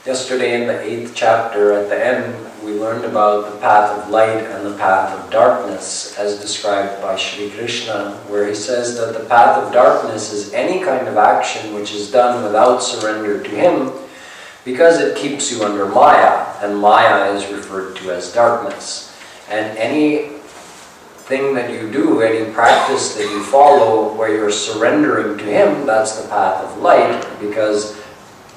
Yesterday in the 8th chapter at the end, we learned about the path of light and the path of darkness as described by Shree Krishn, where he says that the path of darkness is any kind of action which is done without surrender to him because it keeps you under Maya, and Maya is referred to as darkness. And anything that you do, any practice that you follow where you're surrendering to him, that's the path of light, because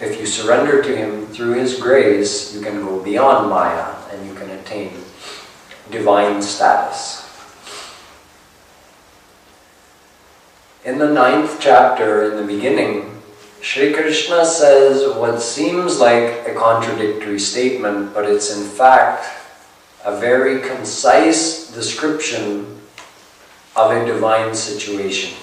if you surrender to him through his grace, you can go beyond Maya and you can attain divine status. In the 9th chapter, in the beginning, Shree Krishna says what seems like a contradictory statement, but it's in fact a very concise description of a divine situation.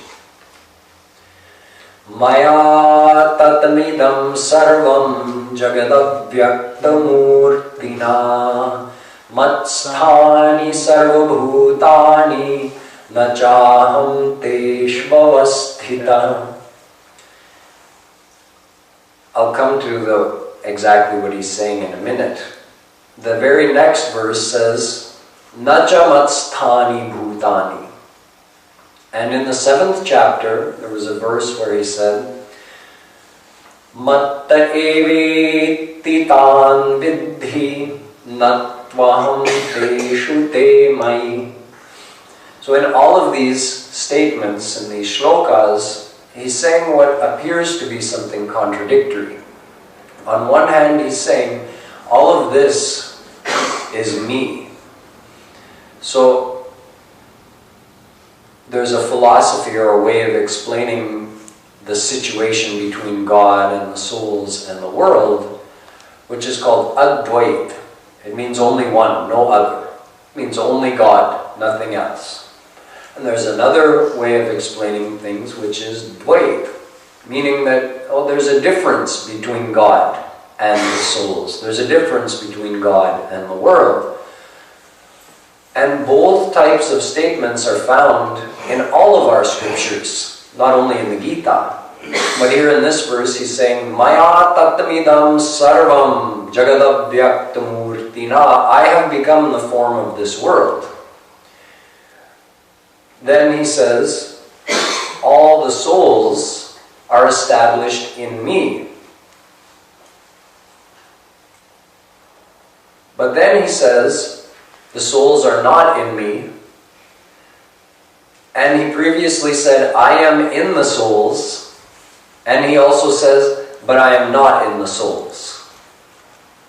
Maya tatamidam sarvam jagadavyakthamurtina matsthani sarvabhutani nachaham teshvavasthita. I'll come to exactly what he's saying in a minute. The very next verse says, Nacha matsthani bhutani. And in the 7th chapter, there was a verse where he said, Matta eveti tan vidhi natvaham teshu te mai. So in all of these statements, in these shlokas, he's saying what appears to be something contradictory. On one hand, he's saying, all of this is me. So there's a philosophy or a way of explaining the situation between God and the souls and the world, which is called Advait. It means only one, no other. It means only God, nothing else. And there's another way of explaining things, which is Dvait, meaning that, there's a difference between God and the souls. There's a difference between God and the world. And both types of statements are found in all of our scriptures, not only in the Gita. But here in this verse he's saying, Maya tatamidam sarvam jagadavyakthamurtina. I have become the form of this world. Then he says, all the souls are established in me. But then he says, the souls are not in me. And he previously said, I am in the souls. And he also says, but I am not in the souls.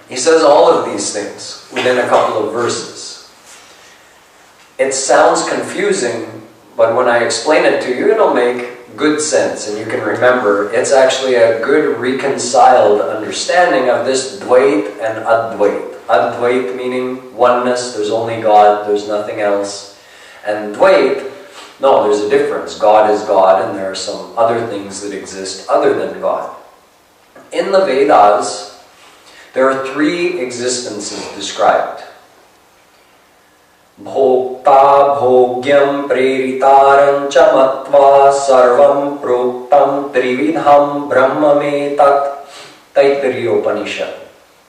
He says all of these things within a couple of verses. It sounds confusing, but when I explain it to you, it'll make good sense. And you can remember, it's actually a good reconciled understanding of this Dvait and Advait. Advait meaning oneness, there's only God, there's nothing else. And Dvait, no, there's a difference. God is God and there are some other things that exist other than God. In the Vedas, there are 3 existences described. Bhokta bhogyam preritaram cha matva sarvam proktam trividham brahmametat Taittiriya Upanishad.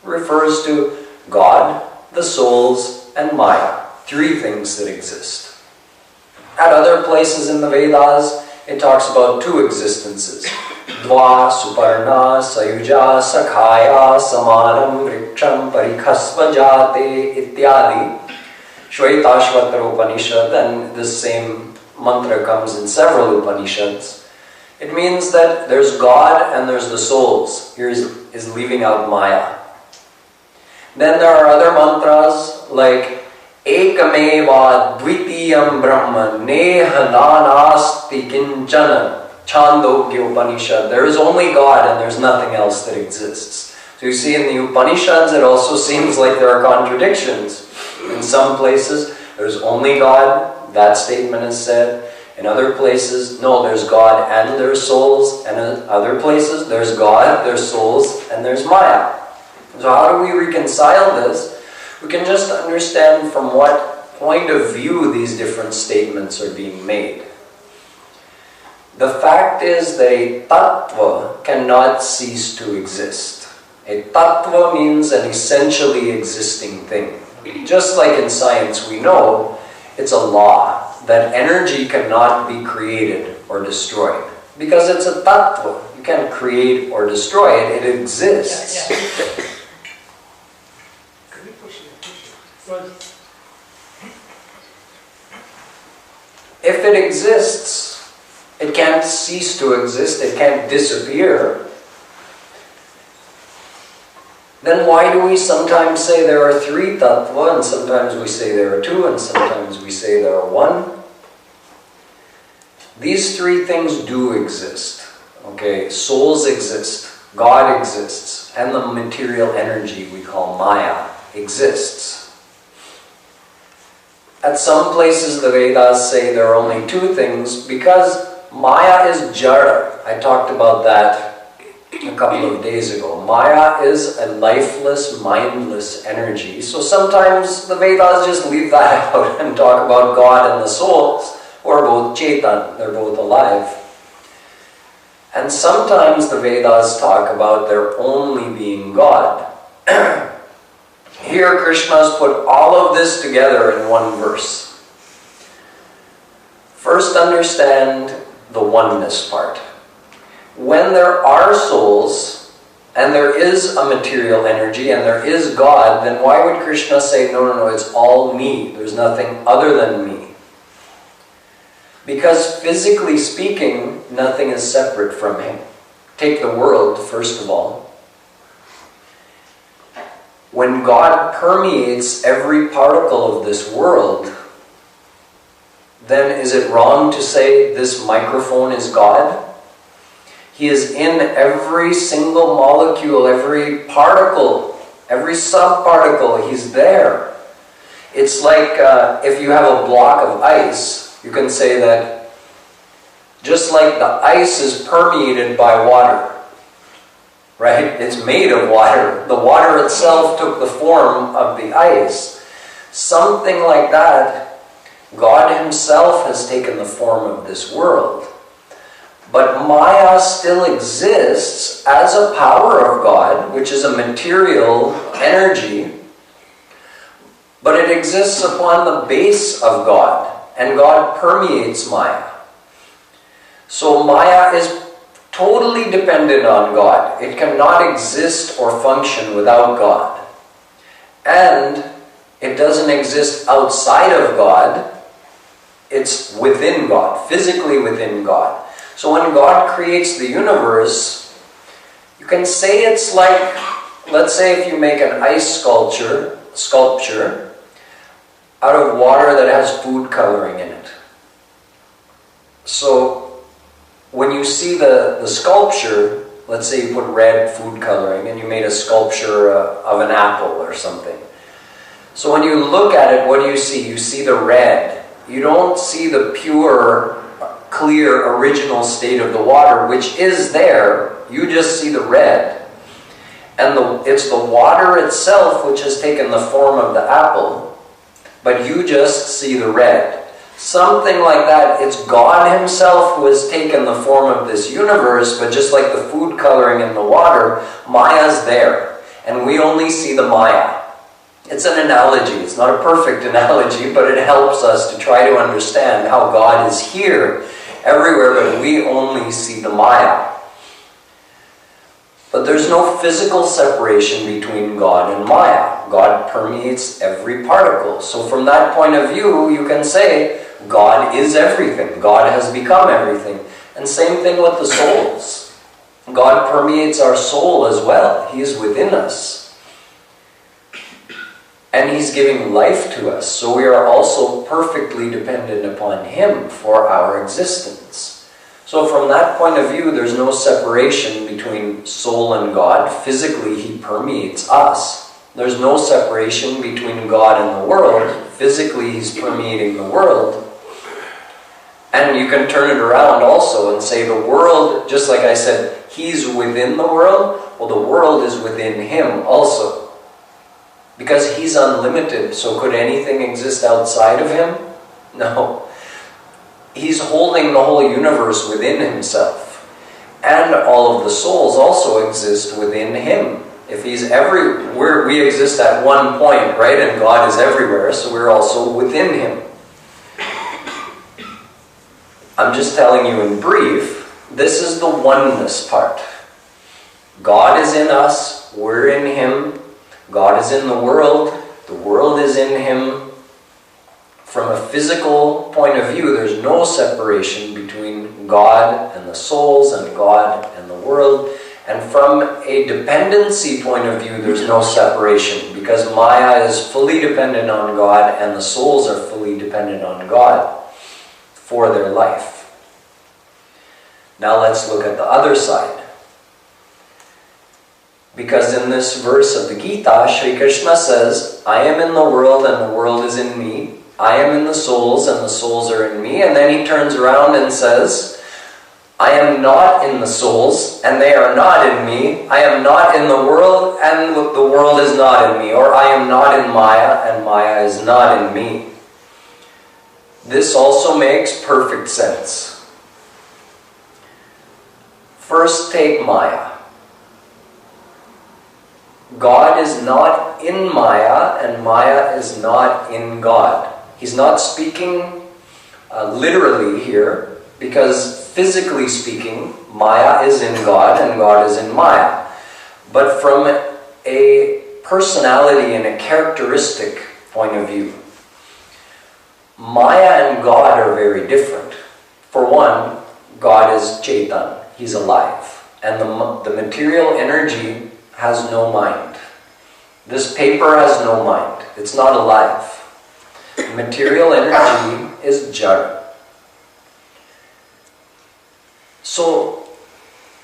Refers to God, the souls, and Maya. 3 things that exist. At other places in the Vedas, it talks about 2 existences. Dva, Suparna, Sayuja, Sakhaya, Samanam, Vriksham, Parikhasva Jate, Ityadi. Shvetashvatara Upanishad, and this same mantra comes in several Upanishads. It means that there's God and there's the souls. Here is leaving out Maya. Then there are other mantras like Ekameva Dvitiyam Brahma Neha Nanasti Kinchana Chandogya Upanishad. There is only God and there's nothing else that exists. So you see in the Upanishads it also seems like there are contradictions. In some places there's only God, that statement is said. In other places, no, there's God and there's souls. And in other places there's God, there's souls, and there's Maya. So how do we reconcile this? We can just understand from what point of view these different statements are being made. The fact is that a tattva cannot cease to exist. A tattva means an essentially existing thing. Just like in science we know, it's a law that energy cannot be created or destroyed. Because it's a tattva. You can't create or destroy it. It exists. If it exists, it can't cease to exist. It can't disappear. Then why do we sometimes say there are 3 tattva, and sometimes we say there are 2, and sometimes we say there are 1? These 3 things do exist. Okay, souls exist, God exists, and the material energy we call Maya exists. At some places the Vedas say there are only 2 things because Maya is jara. I talked about that a couple of days ago. Maya is a lifeless, mindless energy. So sometimes the Vedas just leave that out and talk about God and the souls, who are both Chetan, they're both alive. And sometimes the Vedas talk about there only being God. Here Krishna has put all of this together in one verse. First understand the oneness part. When there are souls, and there is a material energy, and there is God, then why would Krishna say, no, it's all me, there's nothing other than me? Because physically speaking, nothing is separate from him. Take the world, first of all. When God permeates every particle of this world, then is it wrong to say this microphone is God? He is in every single molecule, every particle, every subparticle, he's there. It's like if you have a block of ice, you can say that just like the ice is permeated by water, right? It's made of water. The water itself took the form of the ice. Something like that, God himself has taken the form of this world. But Maya still exists as a power of God, which is a material energy, but it exists upon the base of God, and God permeates Maya. So Maya is totally dependent on God. It cannot exist or function without God. And it doesn't exist outside of God. It's within God, physically within God. So when God creates the universe, you can say it's like, let's say if you make an ice sculpture out of water that has food coloring in it. So when you see the sculpture, let's say you put red food coloring and you made a sculpture of an apple or something. So when you look at it, what do you see? You see the red. You don't see the pure, clear, original state of the water, which is there. You just see the red. And it's the water itself which has taken the form of the apple, but you just see the red. Something like that. It's God himself who has taken the form of this universe, but just like the food coloring in the water, Maya's there. And we only see the Maya. It's an analogy. It's not a perfect analogy, but it helps us to try to understand how God is here everywhere, but we only see the Maya. But there's no physical separation between God and Maya. God permeates every particle. So from that point of view, you can say God is everything. God has become everything. And same thing with the souls. God permeates our soul as well. He is within us. And He's giving life to us. So we are also perfectly dependent upon Him for our existence. So from that point of view, there's no separation between soul and God. Physically, He permeates us. There's no separation between God and the world. Physically, He's permeating the world. And you can turn it around also and say the world, just like I said, He's within the world. Well, the world is within Him also. Because He's unlimited, so could anything exist outside of Him? No. He's holding the whole universe within Himself. And all of the souls also exist within Him. If he's everywhere, we exist at one point, right? And God is everywhere, so we're also within him. I'm just telling you in brief, this is the oneness part. God is in us, we're in him. God is in the world is in him. From a physical point of view, there's no separation between God and the souls and God and the world. And from a dependency point of view, there's no separation because Maya is fully dependent on God and the souls are fully dependent on God for their life. Now let's look at the other side. Because in this verse of the Gita, Shree Krishna says, I am in the world and the world is in me. I am in the souls and the souls are in me. And then he turns around and says, I am not in the souls and they are not in me. I am not in the world and the world is not in me. Or I am not in Maya and Maya is not in me. This also makes perfect sense. First, take Maya. God is not in Maya and Maya is not in God. He's not speaking literally here because physically speaking, Maya is in God and God is in Maya. But from a personality and a characteristic point of view, Maya and God are very different. For one, God is Chaitan, he's alive. And the material energy has no mind. This paper has no mind. It's not alive. Material energy is jada. So,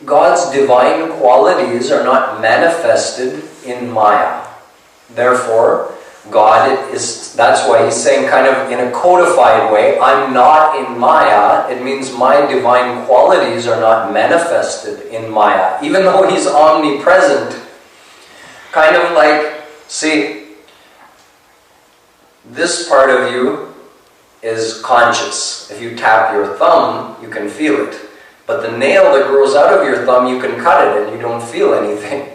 God's divine qualities are not manifested in Maya. Therefore, God is, that's why he's saying kind of in a codified way, I'm not in Maya. It means my divine qualities are not manifested in Maya. Even though he's omnipresent, kind of like, see, this part of you is conscious. If you tap your thumb, you can feel it. But the nail that grows out of your thumb, you can cut it and you don't feel anything.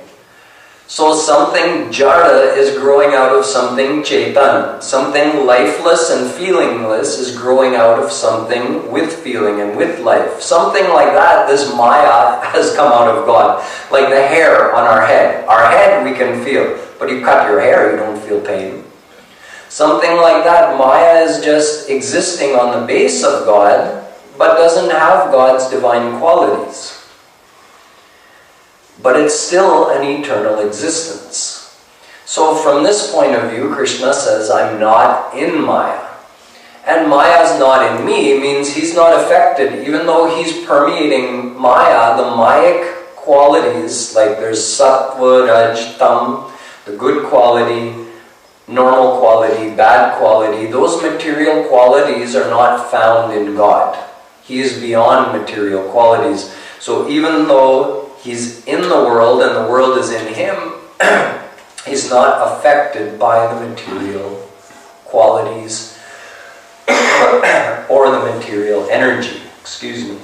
So something jada is growing out of something chaitan. Something lifeless and feelingless is growing out of something with feeling and with life. Something like that, this Maya has come out of God. Like the hair on our head. Our head we can feel, but you cut your hair, you don't feel pain. Something like that, Maya is just existing on the base of God, but doesn't have God's divine qualities. But it's still an eternal existence. So from this point of view, Krishna says, I'm not in Maya. And Maya's not in me means he's not affected, even though he's permeating Maya, the Mayic qualities, like there's sattva, raj, tam, the good quality, normal quality, bad quality, those material qualities are not found in God. He is beyond material qualities. So even though he's in the world and the world is in him, he's not affected by the material qualities or the material energy. Excuse me.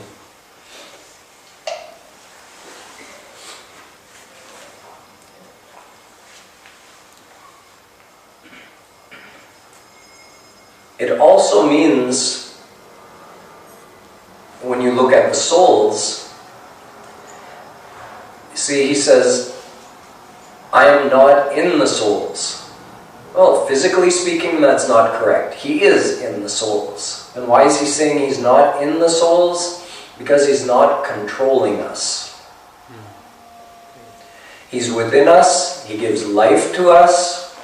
It also means, when you look at the souls, see, he says, I am not in the souls. Well, physically speaking, that's not correct. He is in the souls. And why is he saying he's not in the souls? Because he's not controlling us. He's within us, he gives life to us,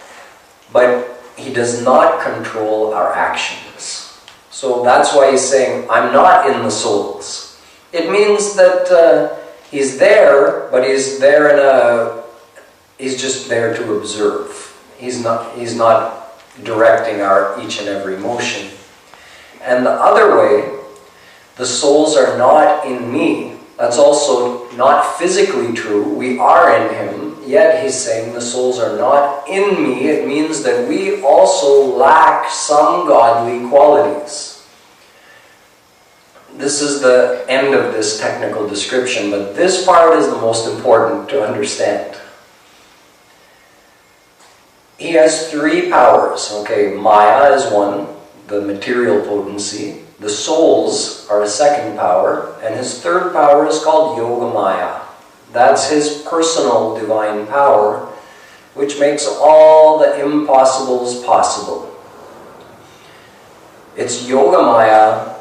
but he does not control our actions. So that's why he's saying, I'm not in the souls. It means that he's there, but he's there he's just there to observe. He's not directing our each and every motion. And the other way, the souls are not in me. That's also not physically true. We are in him, yet he's saying the souls are not in me. It means that we also lack some godly qualities. This is the end of this technical description, but this part is the most important to understand. he has three powers. Okay, Maya is one, the material potency. The souls are a second power, and his third power is called Yoga Maya. That's his personal divine power, which makes all the impossibles possible. It's Yoga Maya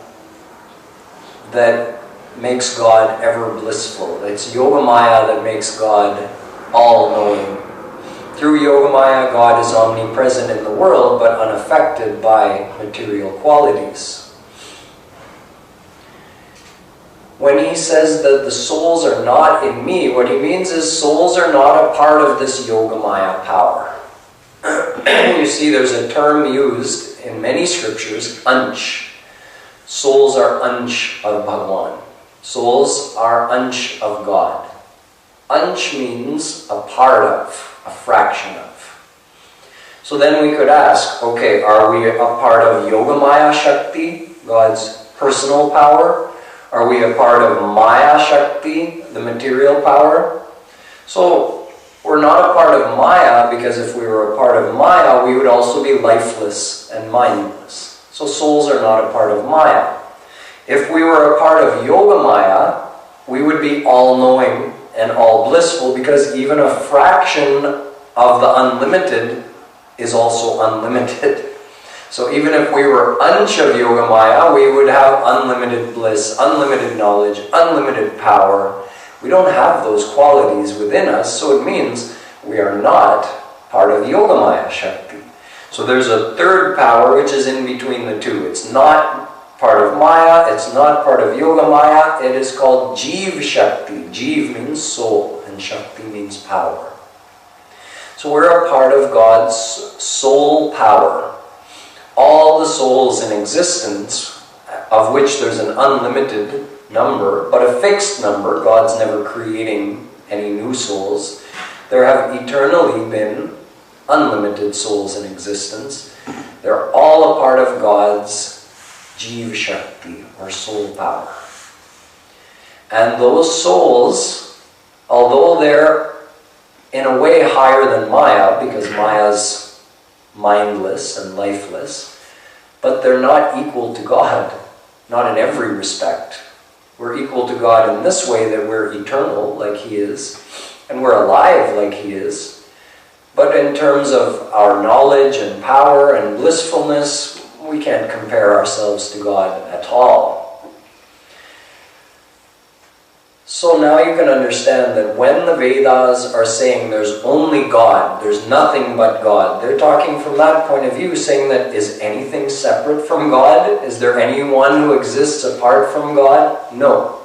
that makes God ever blissful. It's Yoga Maya that makes God all-knowing. Through Yoga Maya, God is omnipresent in the world, but unaffected by material qualities. When he says that the souls are not in me, what he means is souls are not a part of this Yoga Maya power. You see, there's a term used in many scriptures, ansh. Souls are ansh of Bhagwan. Souls are ansh of God. Ansh means a part of, a fraction of. So then we could ask, okay, are we a part of Yoga Maya Shakti, God's personal power? Are we a part of Maya Shakti, the material power? So we're not a part of Maya, because if we were a part of Maya, we would also be lifeless and mindless. So souls are not a part of Maya. If we were a part of Yoga Maya, we would be all-knowing and all-blissful, because even a fraction of the unlimited is also unlimited. So even if we were ansh of Yoga Maya, we would have unlimited bliss, unlimited knowledge, unlimited power. We don't have those qualities within us, so it means we are not part of Yoga Maya Shakti. So there's a third power which is in between the two. It's not part of Maya, it's not part of Yoga Maya, it is called Jeev Shakti. Jeev means soul, and Shakti means power. So we're a part of God's soul power. All the souls in existence, of which there's an unlimited number, but a fixed number, God's never creating any new souls. There have eternally been unlimited souls in existence. They're all a part of God's Jeev Shakti, or soul power. And those souls, although they're in a way higher than Maya, because Maya's mindless and lifeless, but they're not equal to God, not in every respect. We're equal to God in this way, that we're eternal like He is, and we're alive like He is. But in terms of our knowledge and power and blissfulness, we can't compare ourselves to God at all. So now you can understand that when the Vedas are saying there's only God, there's nothing but God, they're talking from that point of view, saying that is anything separate from God? Is there anyone who exists apart from God? No.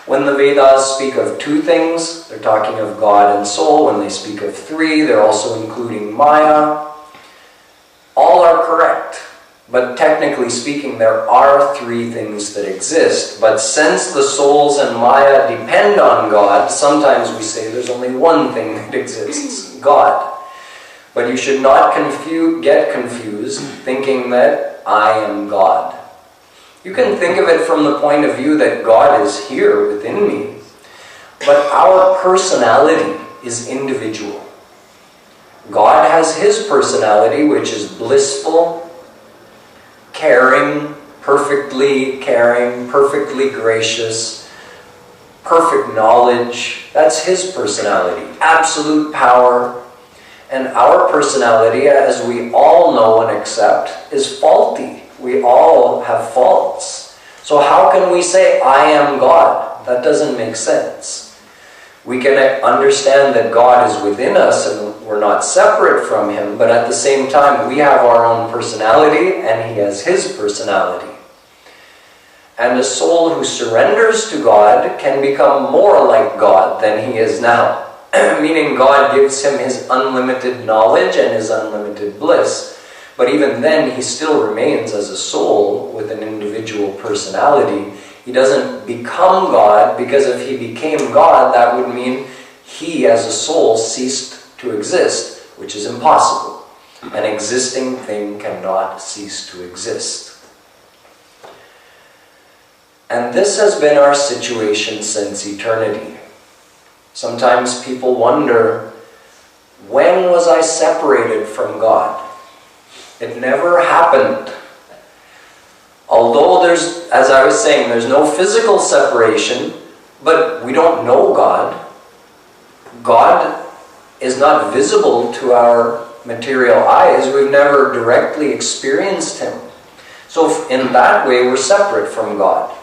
When the Vedas speak of two things, they're talking of God and soul. When they speak of three, they're also including Maya. All are correct. But technically speaking, there are three things that exist. But since the souls and Maya depend on God, sometimes we say there's only one thing that exists, God. But you should not get confused thinking that I am God. You can think of it from the point of view that God is here within me. But our personality is individual. God has His personality, which is blissful, caring, perfectly gracious, perfect knowledge. That's His personality, absolute power. And our personality, as we all know and accept, is faulty. We all have faults. So how can we say, I am God? That doesn't make sense. We can understand that God is within us and we're not separate from Him, but at the same time we have our own personality and He has His personality. And a soul who surrenders to God can become more like God than he is now. Meaning God gives him His unlimited knowledge and His unlimited bliss. But even then, he still remains as a soul with an individual personality. He doesn't become God, because if he became God, that would mean he as a soul ceased to exist, which is impossible. An existing thing cannot cease to exist. And this has been our situation since eternity. Sometimes people wonder When was I separated from God? It never happened. Although there's, as I was saying, there's no physical separation, but we don't know God. God is not visible to our material eyes. We've never directly experienced Him. So in that way, we're separate from God.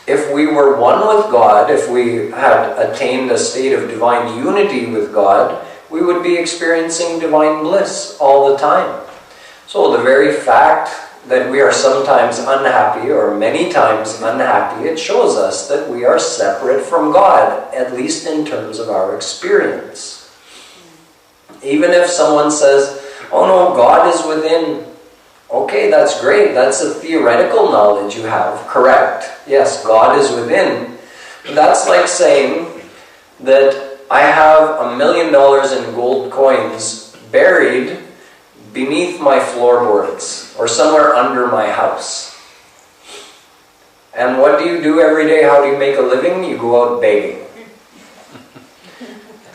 If we were one with God, if we had attained a state of divine unity with God, we would be experiencing divine bliss all the time. So the very fact that we are sometimes unhappy, or many times unhappy, it shows us that we are separate from God, at least in terms of our experience. Even if someone says, oh no, God is within. Okay, that's great. That's a theoretical knowledge you have. Correct. Yes, God is within. But that's like saying that I have $1 million in gold coins buried beneath my floorboards or somewhere under my house. And what do you do every day? How do you make a living? You go out begging.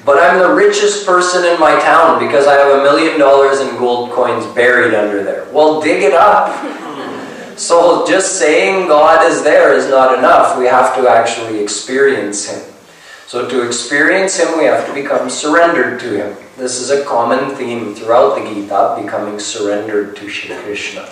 But I'm the richest person in my town because I have $1 million in gold coins buried under there. Well, dig it up. So just saying God is there is not enough. We have to actually experience Him. So to experience Him, we have to become surrendered to Him. This is a common theme throughout the Gita, becoming surrendered to Shree Krishna.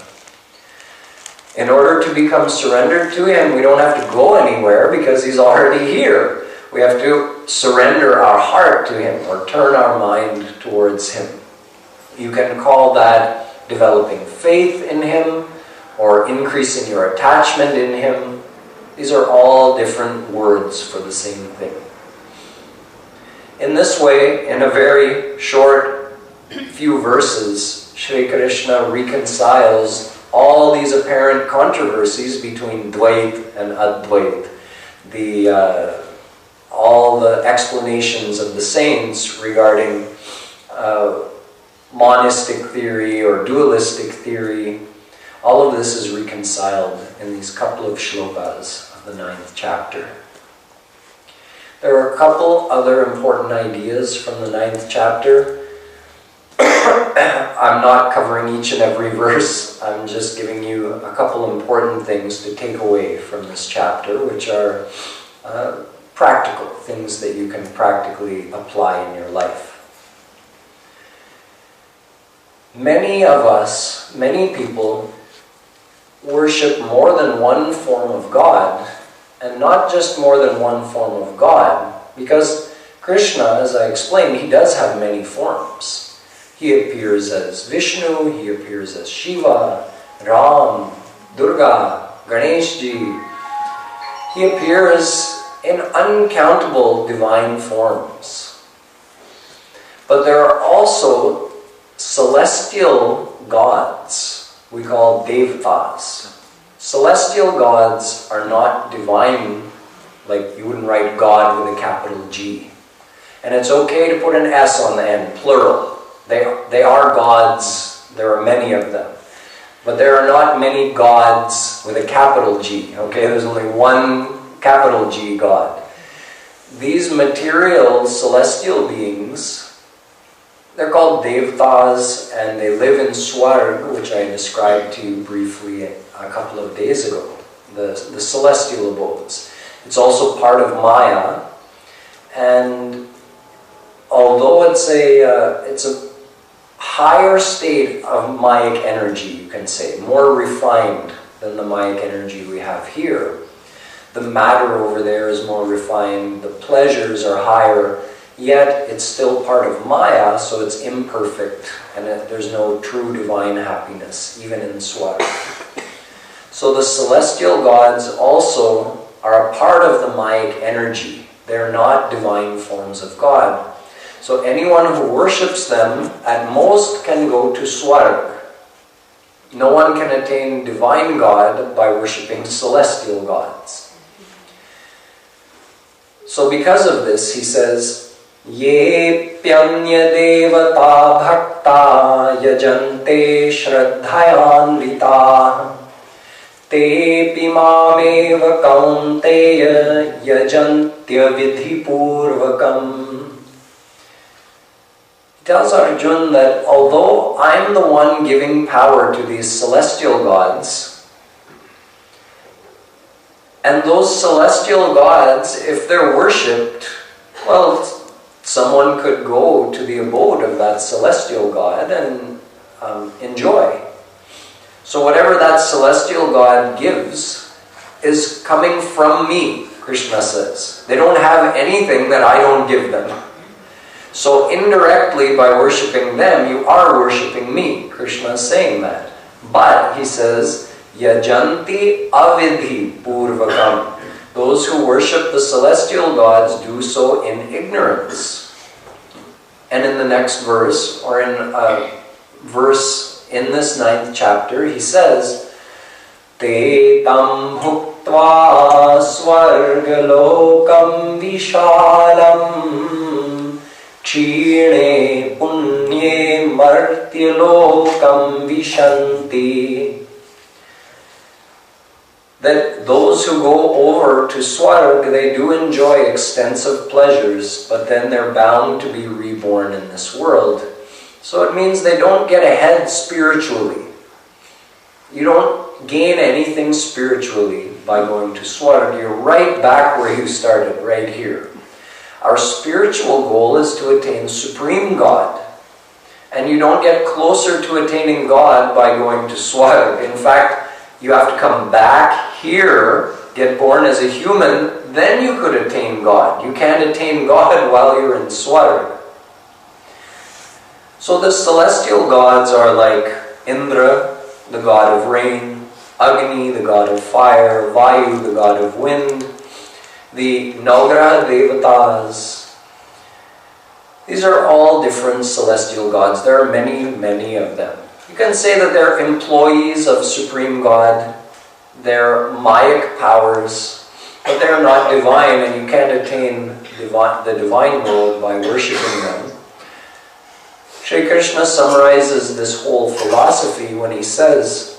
In order to become surrendered to Him, we don't have to go anywhere because He's already here. We have to surrender our heart to Him or turn our mind towards Him. You can call that developing faith in Him or increasing your attachment in Him. These are all different words for the same thing. In this way, in a very short few verses, Shree Krishna reconciles all these apparent controversies between Dvait and Advait. All the explanations of the saints regarding monistic theory or dualistic theory, all of this is reconciled in these couple of shlokas of the 9th chapter. There are a couple other important ideas from the 9th chapter. I'm not covering each and every verse. I'm just giving you a couple important things to take away from this chapter, which are practical things that you can practically apply in your life. Many of us, many people, worship more than one form of God, and not just more than one form of God, because Krishna, as I explained, He does have many forms. He appears as Vishnu, He appears as Shiva, Ram, Durga, Ganeshji. He appears in uncountable divine forms. But there are also celestial gods, we call devatas. Celestial gods are not divine, like you wouldn't write God with a capital G. And it's okay to put an S on the end, plural. They are gods, there are many of them. But there are not many gods with a capital G, okay? There's only one capital G God. These material celestial beings, they're called devatas, and they live in Swarg, which I described to you briefly a couple of days ago, the celestial abodes. It's also part of Maya, and although it's a higher state of Mayic energy, you can say, more refined than the Mayic energy we have here. The matter over there is more refined, the pleasures are higher, yet it's still part of Maya, so it's imperfect, and there's no true divine happiness, even in Swara. So the celestial gods also are a part of the Mayic energy. They're not divine forms of God. So anyone who worships them, at most, can go to Swarg. No one can attain divine God by worshipping celestial gods. So because of this, he says, Ye pyanya devata bhakta yajante shraddhayanvita te pimameva kaunteya yajantya vidhi purvakam. He tells Arjun that although I'm the one giving power to these celestial gods, and those celestial gods, if they're worshipped, well, someone could go to the abode of that celestial god and enjoy. So whatever that celestial god gives is coming from me, Krishna says. They don't have anything that I don't give them. So indirectly, by worshipping them, you are worshipping me. Krishna is saying that. But, he says, yajanti avidhi purvakam. Those who worship the celestial gods do so in ignorance. And in the next verse, or in a verse in this 9th chapter, he says, Te tam bhuktva svargalokam vishalam kshine punye martyalokam vishanti. That those who go over to Swarg, they do enjoy extensive pleasures, but then they're bound to be reborn in this world. So it means they don't get ahead spiritually. You don't gain anything spiritually by going to Swarg. You're right back where you started, right here. Our spiritual goal is to attain Supreme God. And you don't get closer to attaining God by going to Swarg. In fact, you have to come back here, get born as a human, then you could attain God. You can't attain God while you're in Swarg. So the celestial gods are like Indra, the god of rain, Agni, the god of fire, Vayu, the god of wind, the Navgraha Devatas. These are all different celestial gods. There are many, many of them. You can say that they're employees of Supreme God. They're Mayic powers, but they're not divine, and you can't attain the divine world by worshipping them. Shree Krishna summarizes this whole philosophy when he says,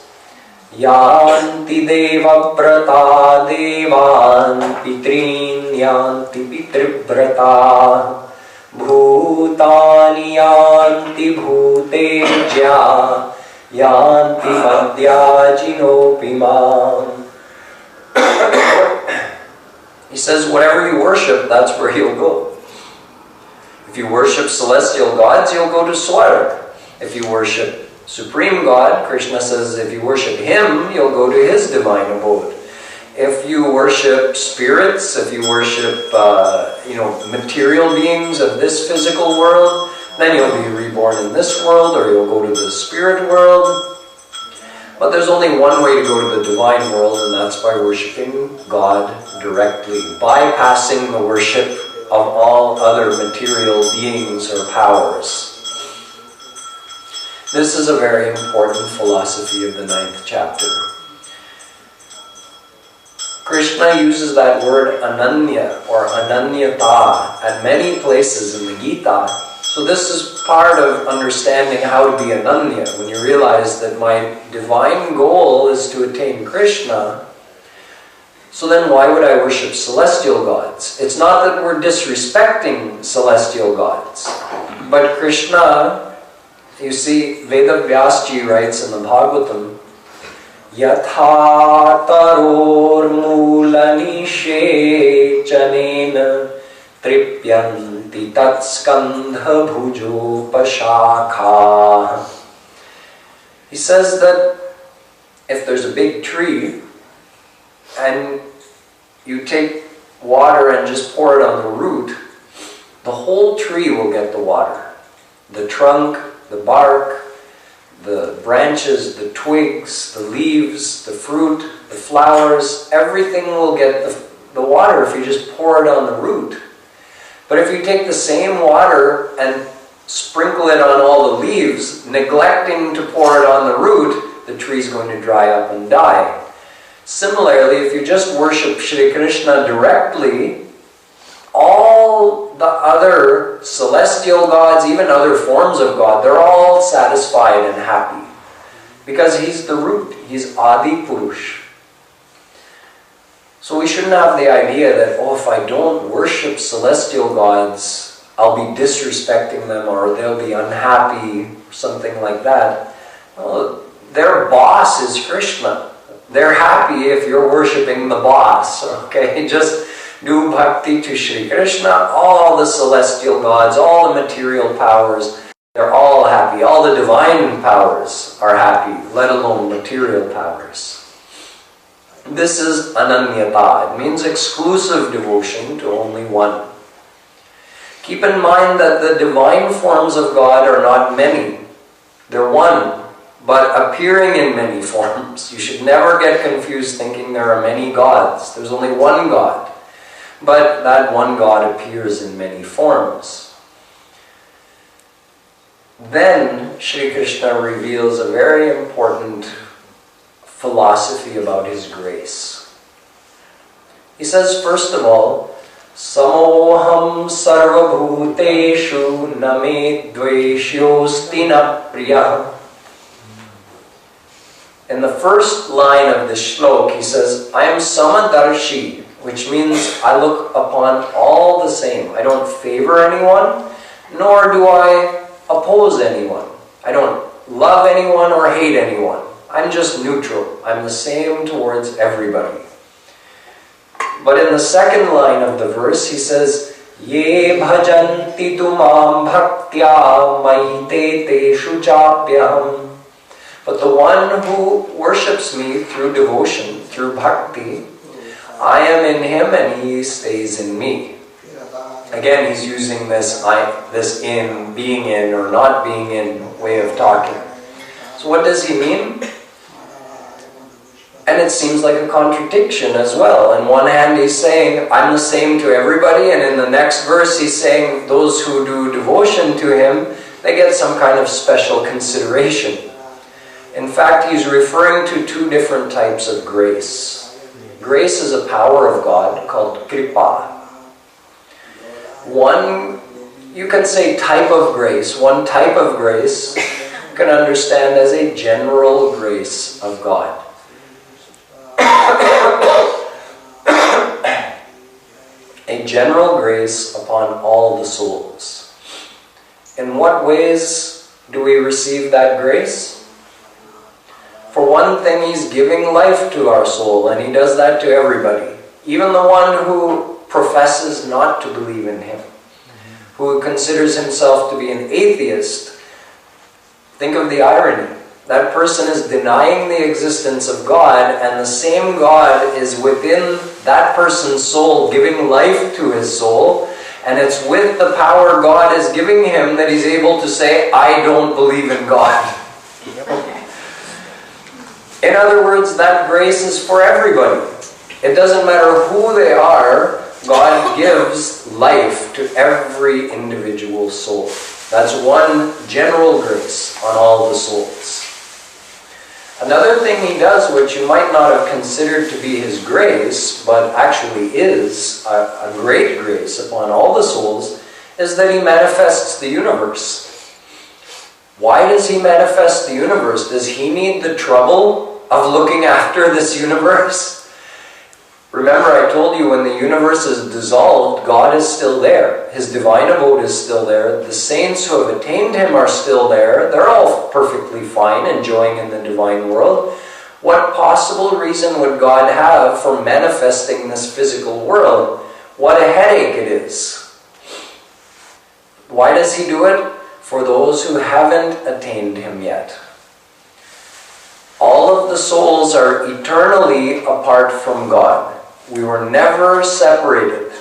Yanti deva brata devan pitrin yanti pitribrata bhutani yanti bhuteja yanti madhyajinopimam. He says whatever you worship, that's where you'll go. If you worship celestial gods, you'll go to Swarg. If you worship Supreme God, Krishna says if you worship Him, you'll go to His divine abode. If you worship spirits, if you worship material beings of this physical world, then you'll be reborn in this world, or you'll go to the spirit world. But there's only one way to go to the divine world, and that's by worshipping God directly, bypassing the worship of all other material beings or powers. This is a very important philosophy of the 9th chapter. Krishna uses that word ananya or ananyata at many places in the Gita. So this is part of understanding how to be ananya. When you realize that my divine goal is to attain Krishna, so then why would I worship celestial gods? It's not that we're disrespecting celestial gods. But Krishna, you see, Vedavyasji writes in the Bhagavatam, Yatha taror mulanishe chanena tripyanti tatskandha bhujo pashakha. He says that if there's a big tree, and you take water and just pour it on the root, the whole tree will get the water. The trunk, the bark, the branches, the twigs, the leaves, the fruit, the flowers, everything will get the water if you just pour it on the root. But if you take the same water and sprinkle it on all the leaves, neglecting to pour it on the root, the tree's going to dry up and die. Similarly, if you just worship Shree Krishna directly, all the other celestial gods, even other forms of God, they're all satisfied and happy. Because He's the root. He's Adi Purush. So we shouldn't have the idea that, if I don't worship celestial gods, I'll be disrespecting them or they'll be unhappy, something like that. Well, their boss is Krishna. They're happy if you're worshipping the boss, okay? Just do bhakti to Shree Krishna, all the celestial gods, all the material powers, they're all happy. All the divine powers are happy, let alone material powers. This is ananyata. It means exclusive devotion to only one. Keep in mind that the divine forms of God are not many. They're one, but appearing in many forms. You should never get confused thinking there are many gods. There's only one God. But that one God appears in many forms. Then Sri Krishna reveals a very important philosophy about his grace. He says, first of all, Samoham sarva bhuteshu name dveshyosti na priya. In the first line of this shlok, he says, I am samadarshi, which means I look upon all the same. I don't favor anyone, nor do I oppose anyone. I don't love anyone or hate anyone. I'm just neutral. I'm the same towards everybody. But in the second line of the verse, he says, Ye bhajanti tumam bhaktya maite teshu chapyaham. But the one who worships me through devotion, through bhakti, I am in him and he stays in me. Again, he's using this in, being in, or not being in way of talking. So what does he mean? And it seems like a contradiction as well. On one hand, he's saying, I'm the same to everybody, and in the next verse, he's saying, those who do devotion to him, they get some kind of special consideration. In fact, he's referring to two different types of grace. Grace is a power of God called kripa. One, you can say type of grace. One type of grace you can understand as a general grace of God. A general grace upon all the souls. In what ways do we receive that grace? For one thing, he's giving life to our soul, and he does that to everybody. Even the one who professes not to believe in him, who considers himself to be an atheist. Think of the irony. That person is denying the existence of God, and the same God is within that person's soul, giving life to his soul, and it's with the power God is giving him that he's able to say, I don't believe in God. In other words, that grace is for everybody. It doesn't matter who they are, God gives life to every individual soul. That's one general grace on all the souls. Another thing he does, which you might not have considered to be his grace, but actually is a great grace upon all the souls, is that he manifests the universe. Why does he manifest the universe? Does he need the trouble of looking after this universe? Remember, I told you when the universe is dissolved, God is still there. His divine abode is still there. The saints who have attained him are still there. They're all perfectly fine, enjoying in the divine world. What possible reason would God have for manifesting this physical world? What a headache it is. Why does he do it? For those who haven't attained him yet. All of the souls are eternally apart from God. We were never separated.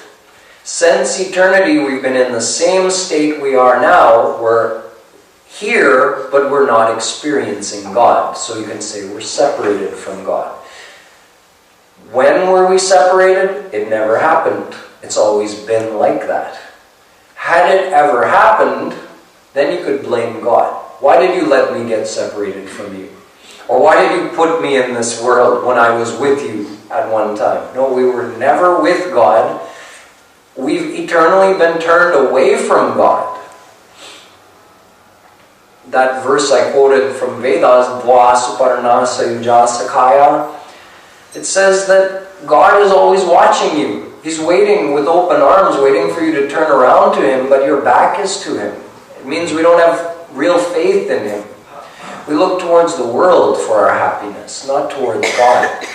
Since eternity, we've been in the same state we are now. We're here, but we're not experiencing God. So you can say we're separated from God. When were we separated? It never happened. It's always been like that. Had it ever happened, then you could blame God. Why did you let me get separated from you? Or why did you put me in this world when I was with you at one time? No, we were never with God. We've eternally been turned away from God. That verse I quoted from Vedas, Dva Suparna Sayuja Sakhaya, It says that God is always watching you. He's waiting with open arms, waiting for you to turn around to Him, but your back is to Him. It means we don't have real faith in Him. We look towards the world for our happiness, not towards God.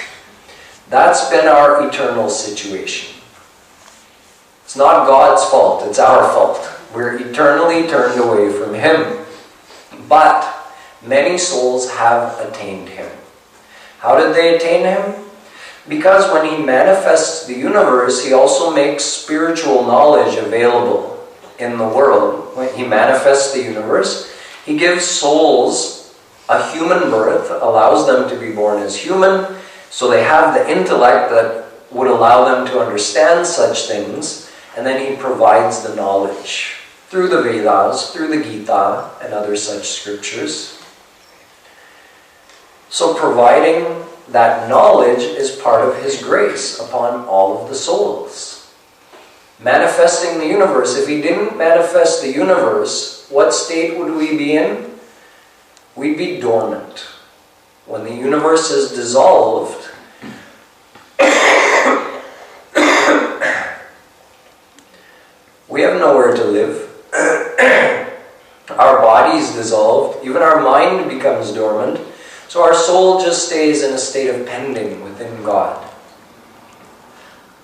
That's been our eternal situation. It's not God's fault, it's our fault. We're eternally turned away from Him. But many souls have attained Him. How did they attain Him? Because when He manifests the universe, He also makes spiritual knowledge available in the world. When He manifests the universe, He gives souls a human birth, allows them to be born as human, so they have the intellect that would allow them to understand such things, and then He provides the knowledge through the Vedas, through the Gita, and other such scriptures. So providing that knowledge is part of His grace upon all of the souls. Manifesting the universe. If He didn't manifest the universe, what state would we be in? We'd be dormant. When the universe is dissolved, we have nowhere to live. Our body is dissolved. Even our mind becomes dormant. So our soul just stays in a state of pending within God.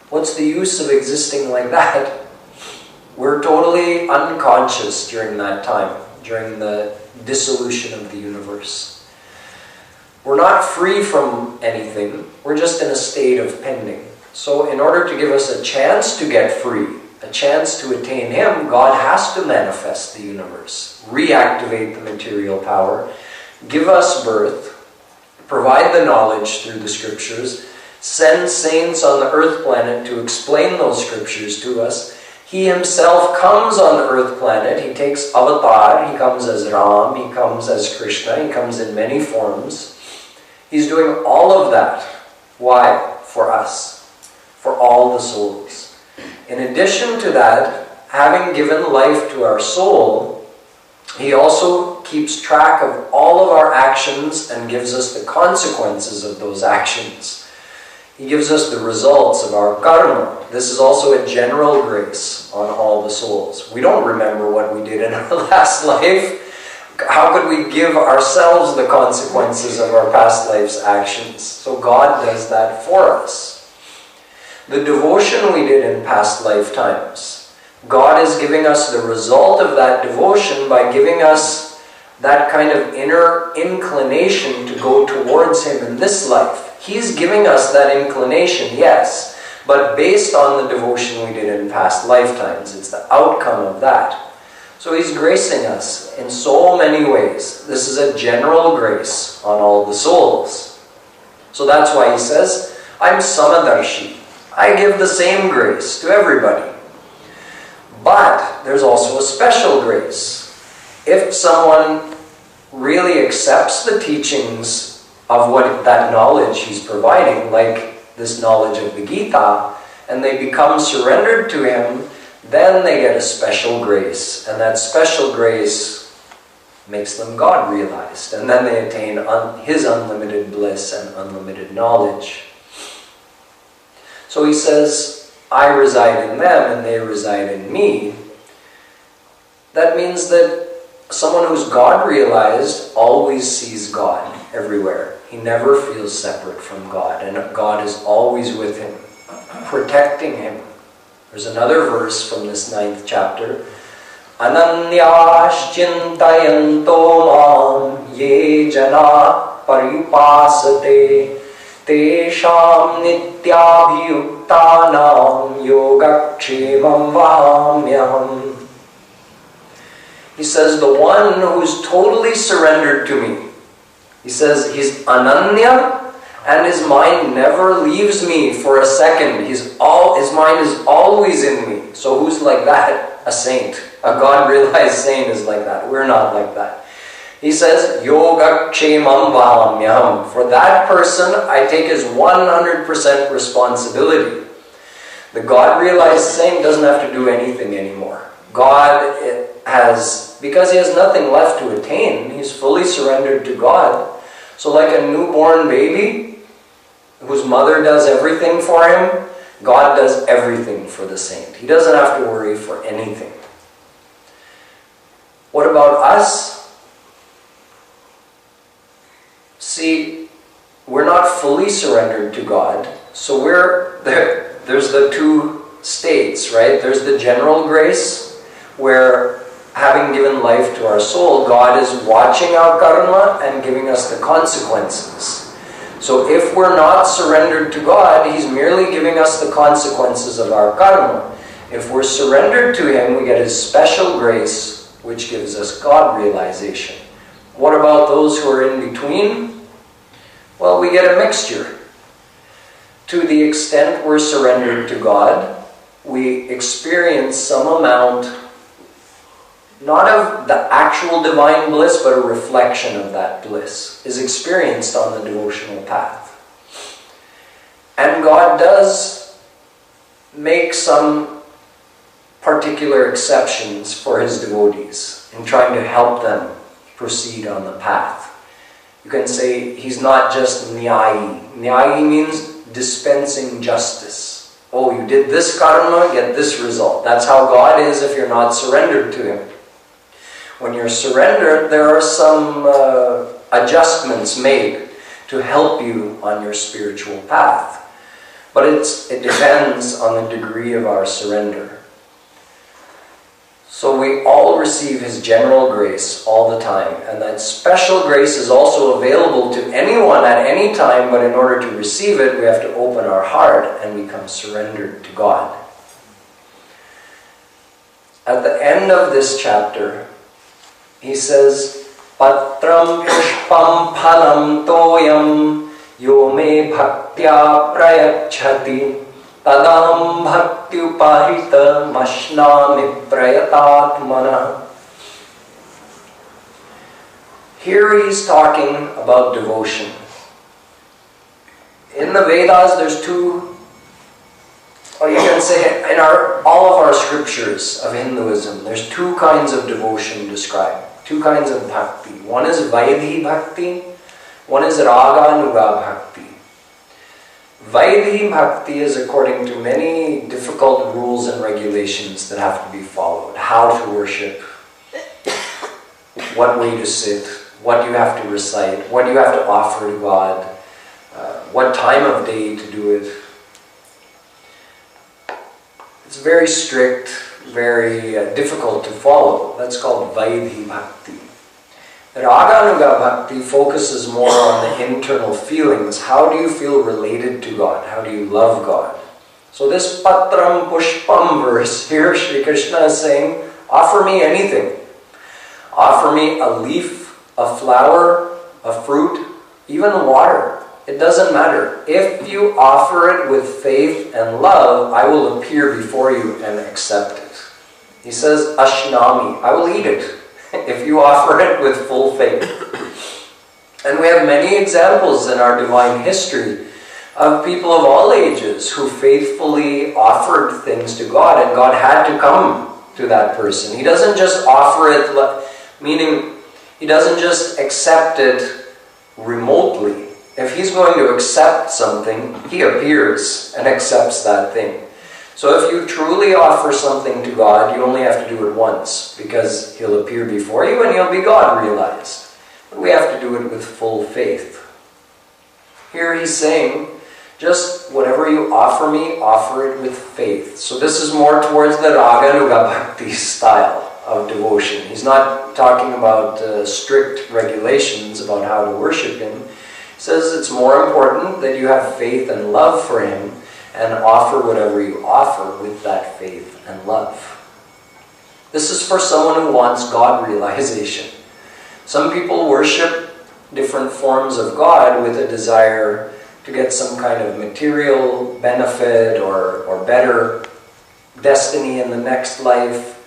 What's the use of existing like that? We're totally unconscious during that time, during the dissolution of the universe. We're not free from anything. We're just in a state of pending. So in order to give us a chance to get free, a chance to attain Him, God has to manifest the universe, reactivate the material power, give us birth, provide the knowledge through the scriptures, send saints on the earth planet to explain those scriptures to us. He Himself comes on the earth planet. He takes avatar. He comes as Ram. He comes as Krishna. He comes in many forms. He's doing all of that. Why? For us. For all the souls. In addition to that, having given life to our soul, He also keeps track of all of our actions and gives us the consequences of those actions. He gives us the results of our karma. This is also a general grace on all the souls. We don't remember what we did in our last life. How could we give ourselves the consequences of our past life's actions? So God does that for us. The devotion we did in past lifetimes, God is giving us the result of that devotion by giving us that kind of inner inclination to go towards Him in this life. He's giving us that inclination, yes, but based on the devotion we did in past lifetimes. It's the outcome of that. So He's gracing us in so many ways. This is a general grace on all the souls. So that's why He says, I'm Samadarshi. I give the same grace to everybody. But there's also a special grace. If someone really accepts the teachings of what that knowledge He's providing, like this knowledge of the Gita, and they become surrendered to Him, then they get a special grace. And that special grace makes them God realized. And then they attain His unlimited bliss and unlimited knowledge. So He says, I reside in them and they reside in me. That means that someone who's God realized always sees God everywhere. He never feels separate from God, and God is always with him, protecting him. There's another verse from this 9th chapter. Ananyas chintayanto mam ye jana paripasate tesham nityabhyuktanam yogakshemam vahamyam. He says, the one who's totally surrendered to me. He says he's ananya, and his mind never leaves me for a second. His mind is always in me. So who's like that? A saint. A God-realized saint is like that. We're not like that. He says, Yogakshemam vahamyam. For that person, I take his 100% responsibility. The God-realized saint doesn't have to do anything anymore. God has, because he has nothing left to attain, he's fully surrendered to God. So like a newborn baby, whose mother does everything for him, God does everything for the saint. He doesn't have to worry for anything. What about us? See, we're not fully surrendered to God, so there's the two states, right? There's the general grace, where having given life to our soul, God is watching our karma and giving us the consequences. So if we're not surrendered to God, He's merely giving us the consequences of our karma. If we're surrendered to Him, we get His special grace, which gives us God realization. What about those who are in between? Well, we get a mixture. To the extent we're surrendered to God, we experience some amount, not of the actual divine bliss, but a reflection of that bliss is experienced on the devotional path. And God does make some particular exceptions for His devotees in trying to help them proceed on the path. You can say He's not just Nyayi. Nyayi means dispensing justice. Oh, you did this karma, get this result. That's how God is if you're not surrendered to Him. When you're surrendered, there are some adjustments made to help you on your spiritual path. But it depends on the degree of our surrender. So we all receive His general grace all the time. And that special grace is also available to anyone at any time, but in order to receive it, we have to open our heart and become surrendered to God. At the end of this chapter, he says, Patram pushpam phalam toyam yo me bhaktya prayachati tadam bhaktyuparita mashnami prayatatmana. Here he's talking about devotion. In the Vedas there's two, or you can say in all of our scriptures of Hinduism, there's two kinds of devotion described. Two kinds of bhakti. One is Vaidhi bhakti, one is Raga Nuga bhakti. Vaidhi bhakti is according to many difficult rules and regulations that have to be followed. How to worship, what way to sit, what you have to recite, what you have to offer to God, what time of day to do it. It's very strict, very difficult to follow. That's called Vaidhi Bhakti. Raganuga Bhakti focuses more on the internal feelings. How do you feel related to God? How do you love God? So this Patram Pushpam verse here, Shree Krishna is saying, offer me anything. Offer me a leaf, a flower, a fruit, even water. It doesn't matter. If you offer it with faith and love, I will appear before you and accept it. He says, Ashnami, I will eat it if you offer it with full faith. And we have many examples in our divine history of people of all ages who faithfully offered things to God, and God had to come to that person. He doesn't just offer it, meaning He doesn't just accept it remotely. If He's going to accept something, He appears and accepts that thing. So if you truly offer something to God, you only have to do it once, because He'll appear before you and you'll be God realized. But we have to do it with full faith. Here he's saying, just whatever you offer me, offer it with faith. So this is more towards the Raga Nuga Bhakti style of devotion. He's not talking about strict regulations about how to worship Him. He says it's more important that you have faith and love for Him and offer whatever you offer with that faith and love. This is for someone who wants God realization. Some people worship different forms of God with a desire to get some kind of material benefit or better destiny in the next life.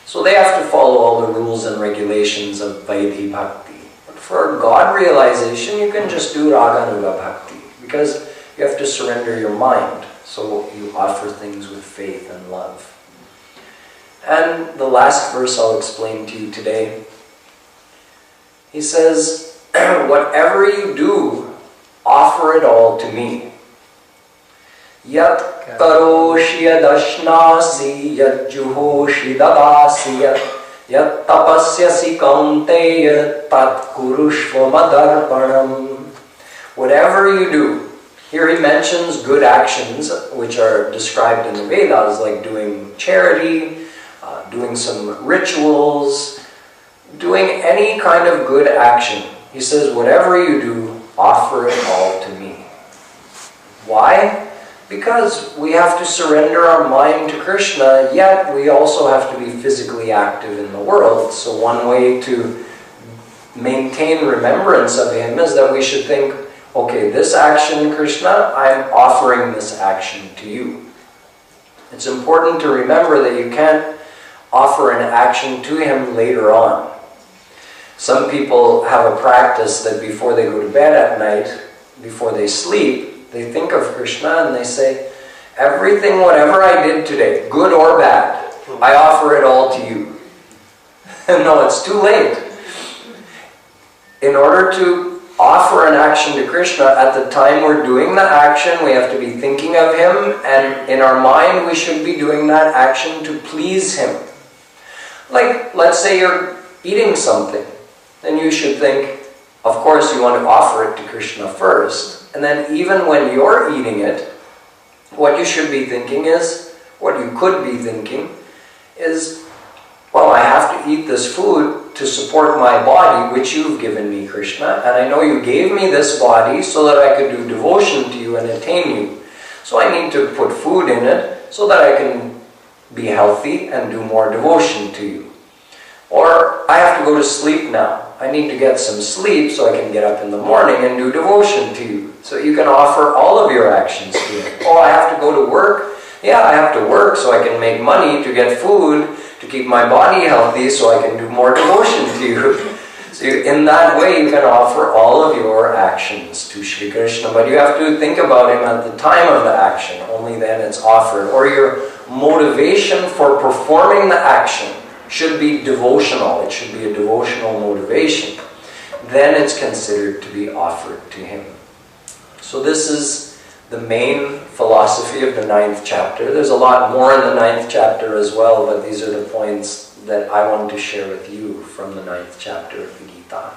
So they have to follow all the rules and regulations of Vaidhi Bhakti. But for God realization, you can just do Raga Nuga Bhakti, because you have to surrender your mind. So you offer things with faith and love. And the last verse I'll explain to you today. He says, whatever you do, offer it all to me. Yat karoshi yadashnasi yat juhoshi dadasi yat tapasyasi kaunteya tat kurushva madarpanam. Whatever you do, here he mentions good actions which are described in the Vedas, like doing charity, doing some rituals, doing any kind of good action. He says, whatever you do, offer it all to me. Why? Because we have to surrender our mind to Krishna, yet we also have to be physically active in the world. So one way to maintain remembrance of him is that we should think, okay, this action, Krishna, I'm offering this action to you. It's important to remember that you can't offer an action to him later on. Some people have a practice that before they go to bed at night, before they sleep, they think of Krishna and they say, everything, whatever I did today, good or bad, I offer it all to you. No, it's too late. In order to offer an action to Krishna, at the time we're doing the action, we have to be thinking of him, and in our mind we should be doing that action to please him. Like, let's say you're eating something, then you should think, of course you want to offer it to Krishna first. And then even when you're eating it, what you should be thinking is, what you could be thinking is, well, I have to eat this food to support my body, which you've given me, Krishna. And I know you gave me this body so that I could do devotion to you and attain you. So I need to put food in it so that I can be healthy and do more devotion to you. Or I have to go to sleep now. I need to get some sleep so I can get up in the morning and do devotion to you. So you can offer all of your actions to him. Oh, I have to go to work? Yeah, I have to work so I can make money to get food, to keep my body healthy so I can do more devotion to you. So in that way you can offer all of your actions to Shree Krishna. But you have to think about him at the time of the action. Only then it's offered. Or your motivation for performing the action should be devotional. It should be a devotional motivation. Then it's considered to be offered to him. So this is the main philosophy of the 9th chapter. There's a lot more in the 9th chapter as well, but these are the points that I want to share with you from the 9th chapter of the Gita.